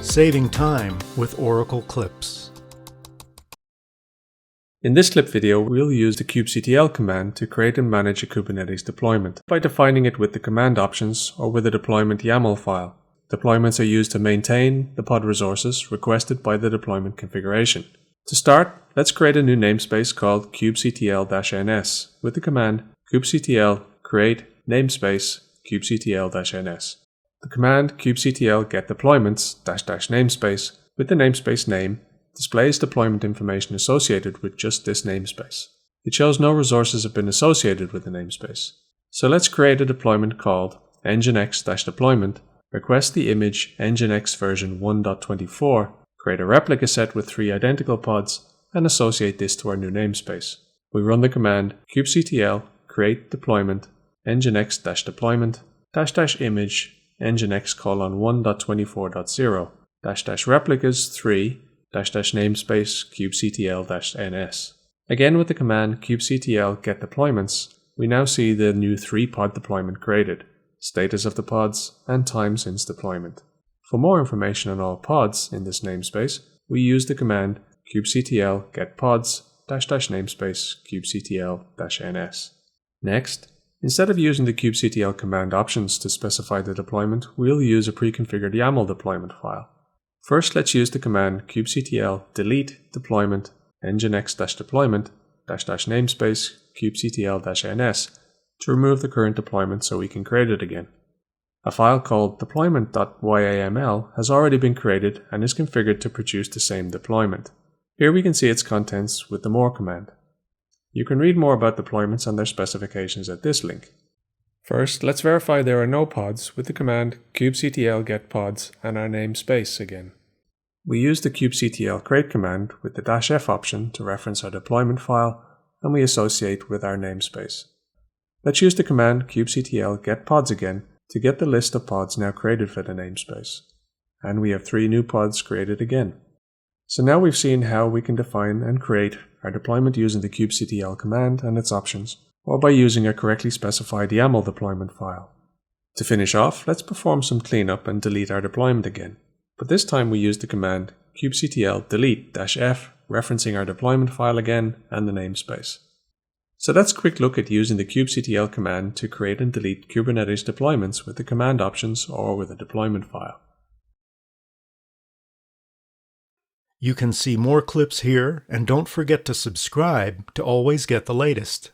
Saving time with Oracle clips. In this clip video, we'll use the kubectl command to create and manage a Kubernetes deployment by defining it with the command options or with a deployment YAML file. Deployments are used to maintain the pod resources requested by the deployment configuration. To start, let's create a new namespace called kubectl-ns with the command kubectl create namespace kubectl-ns. The command kubectl get deployments --namespace with the namespace name displays deployment information associated with just this namespace. It shows no resources have been associated with the namespace. So let's create a deployment called nginx-deployment, request the image nginx version 1.24, create a replica set with 3 identical pods, and associate this to our new namespace. We run the command kubectl create deployment nginx-deployment --image nginx:1.24.0 replicas 3 --namespace kubectl-ns. Again with the command kubectl get deployments, we now see the new 3-pod deployment created, status of the pods, and time since deployment. For more information on all pods in this namespace, we use the command kubectl get pods --namespace kubectl-ns. Next, instead of using the kubectl command options to specify the deployment, we'll use a pre-configured YAML deployment file. First, let's use the command kubectl delete deployment nginx-deployment --namespace kubectl-ns to remove the current deployment so we can create it again. A file called deployment.yaml has already been created and is configured to produce the same deployment. Here we can see its contents with the more command. You can read more about deployments and their specifications at this link. First, let's verify there are no pods with the command kubectl get pods and our namespace again. We use the kubectl create command with the -f option to reference our deployment file, and we associate with our namespace. Let's use the command kubectl get pods again to get the list of pods now created for the namespace. And we have 3 new pods created again. So now we've seen how we can define and create our deployment using the kubectl command and its options, or by using a correctly specified YAML deployment file. To finish off, let's perform some cleanup and delete our deployment again. But this time we use the command kubectl delete -f, referencing our deployment file again and the namespace. So that's a quick look at using the kubectl command to create and delete Kubernetes deployments with the command options or with a deployment file. You can see more clips here, and don't forget to subscribe to always get the latest.